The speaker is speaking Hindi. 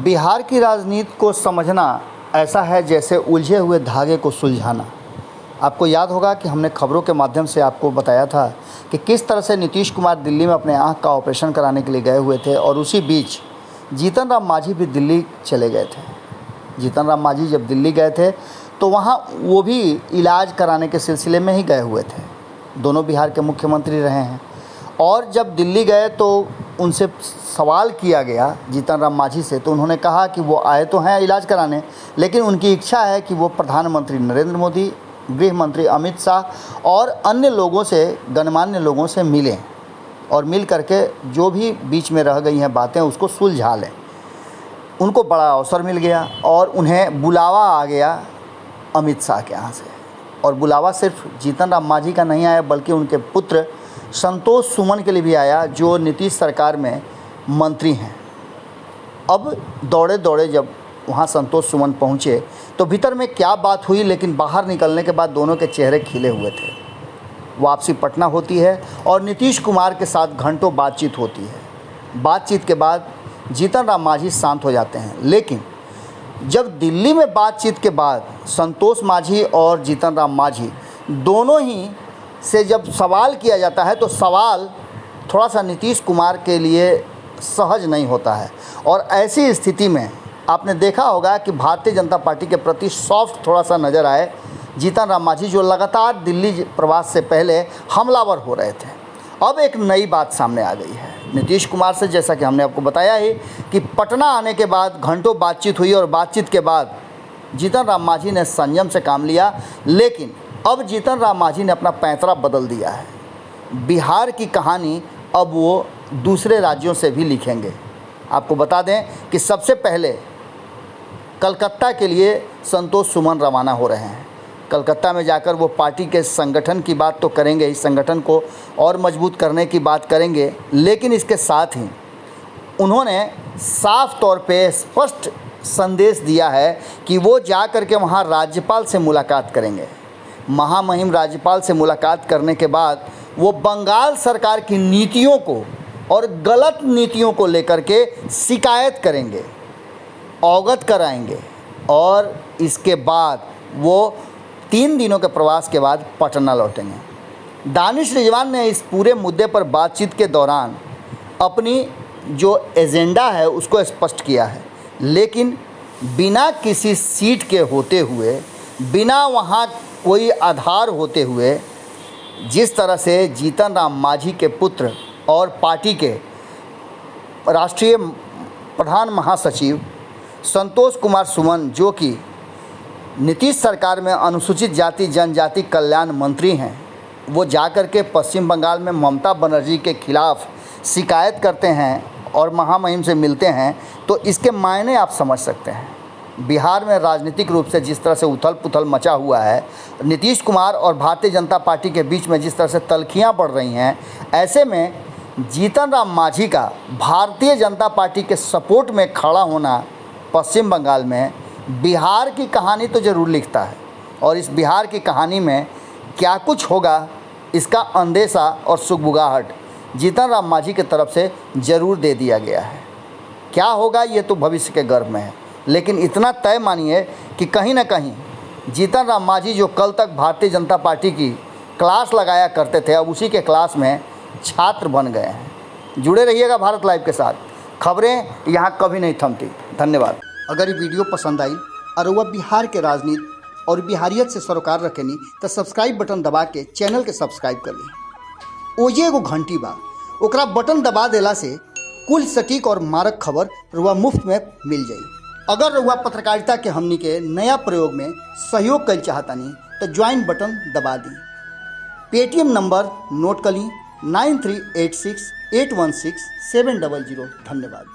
बिहार की राजनीति को समझना ऐसा है जैसे उलझे हुए धागे को सुलझाना। आपको याद होगा कि हमने खबरों के माध्यम से आपको बताया था कि किस तरह से नीतीश कुमार दिल्ली में अपने आँख का ऑपरेशन कराने के लिए गए हुए थे और उसी बीच जीतन राम मांझी भी दिल्ली चले गए थे। जीतन राम मांझी जब दिल्ली गए थे तो वहाँ वो भी इलाज कराने के सिलसिले में ही गए हुए थे। दोनों बिहार के मुख्यमंत्री रहे हैं और जब दिल्ली गए तो उनसे सवाल किया गया जीतन राम मांझी से, तो उन्होंने कहा कि वो आए तो हैं इलाज कराने, लेकिन उनकी इच्छा है कि वो प्रधानमंत्री नरेंद्र मोदी, गृह मंत्री अमित शाह और अन्य लोगों से, गणमान्य लोगों से मिलें और मिल करके जो भी बीच में रह गई हैं बातें उसको सुलझा लें। उनको बड़ा अवसर मिल गया और उन्हें बुलावा आ गया अमित शाह के यहाँ से। और बुलावा सिर्फ जीतन राम मांझी का नहीं आया बल्कि उनके पुत्र संतोष सुमन के लिए भी आया, जो नीतीश सरकार में मंत्री हैं। अब दौड़े दौड़े जब वहाँ संतोष सुमन पहुँचे तो भीतर में क्या बात हुई, लेकिन बाहर निकलने के बाद दोनों के चेहरे खिले हुए थे। वापसी पटना होती है और नीतीश कुमार के साथ घंटों बातचीत होती है। बातचीत के बाद जीतन राम मांझी शांत हो जाते हैं, लेकिन जब दिल्ली में बातचीत के बाद संतोष मांझी और जीतन राम मांझी दोनों ही से जब सवाल किया जाता है तो सवाल थोड़ा सा नीतीश कुमार के लिए सहज नहीं होता है। और ऐसी स्थिति में आपने देखा होगा कि भारतीय जनता पार्टी के प्रति सॉफ्ट थोड़ा सा नज़र आए जीतन राम मांझी, जो लगातार दिल्ली प्रवास से पहले हमलावर हो रहे थे। अब एक नई बात सामने आ गई है नीतीश कुमार से, जैसा कि हमने आपको बताया ही कि पटना आने के बाद घंटों बातचीत हुई और बातचीत के बाद जीतन राम मांझी ने संयम से काम लिया, लेकिन अब जीतन राम मांझी ने अपना पैंतरा बदल दिया है। बिहार की कहानी अब वो दूसरे राज्यों से भी लिखेंगे। आपको बता दें कि सबसे पहले कलकत्ता के लिए संतोष सुमन रवाना हो रहे हैं। कलकत्ता में जाकर वो पार्टी के संगठन की बात तो करेंगे, इस संगठन को और मजबूत करने की बात करेंगे, लेकिन इसके साथ ही उन्होंने साफ तौर पे स्पष्ट संदेश दिया है कि वो जा कर के वहाँ राज्यपाल से मुलाकात करेंगे। महामहिम राज्यपाल से मुलाकात करने के बाद वो बंगाल सरकार की नीतियों को और गलत नीतियों को लेकर के शिकायत करेंगे, अवगत कराएंगे और इसके बाद वो 3 दिनों के प्रवास के बाद पटना लौटेंगे। दानिश रिजवान ने इस पूरे मुद्दे पर बातचीत के दौरान अपनी जो एजेंडा है उसको स्पष्ट किया है, लेकिन बिना किसी सीट के होते हुए, बिना वहाँ कोई आधार होते हुए, जिस तरह से जीतन राम मांझी के पुत्र और पार्टी के राष्ट्रीय प्रधान महासचिव संतोष कुमार सुमन, जो कि नीतीश सरकार में अनुसूचित जाति जनजाति कल्याण मंत्री हैं, वो जाकर के पश्चिम बंगाल में ममता बनर्जी के खिलाफ शिकायत करते हैं और महामहिम से मिलते हैं, तो इसके मायने आप समझ सकते हैं। बिहार में राजनीतिक रूप से जिस तरह से उथल पुथल मचा हुआ है, नीतीश कुमार और भारतीय जनता पार्टी के बीच में जिस तरह से तल्खियाँ बढ़ रही हैं, ऐसे में जीतन राम मांझी का भारतीय जनता पार्टी के सपोर्ट में खड़ा होना पश्चिम बंगाल में बिहार की कहानी तो ज़रूर लिखता है। और इस बिहार की कहानी में क्या कुछ होगा, इसका अंदेशा और सुगबुगाहट जीतन राम मांझी की तरफ से ज़रूर दे दिया गया है। क्या होगा ये तो भविष्य के गर्भ में है, लेकिन इतना तय मानिए कि कहीं ना कहीं जीतन राम मांझी जो कल तक भारतीय जनता पार्टी की क्लास लगाया करते थे, अब उसी के क्लास में छात्र बन गए हैं। जुड़े रहिएगा भारत लाइव के साथ, खबरें यहाँ कभी नहीं थमती। धन्यवाद। अगर ये वीडियो पसंद आई और वह बिहार के राजनीति और बिहारियत से सरोकार रखेनी तो सब्सक्राइब बटन दबा के चैनल के सब्सक्राइब कर ली। ओजे एगो घंटी बा, ओकरा बटन दबा देला से कुल सटीक और मारक खबर रुआ मुफ्त में मिल जाई। अगर रुआ पत्रकारिता के हमनी के नया प्रयोग में सहयोग कर चाहतानी तो ज्वाइन बटन दबा दी। पेटीएम नंबर नोट कर ली 9386816700। धन्यवाद।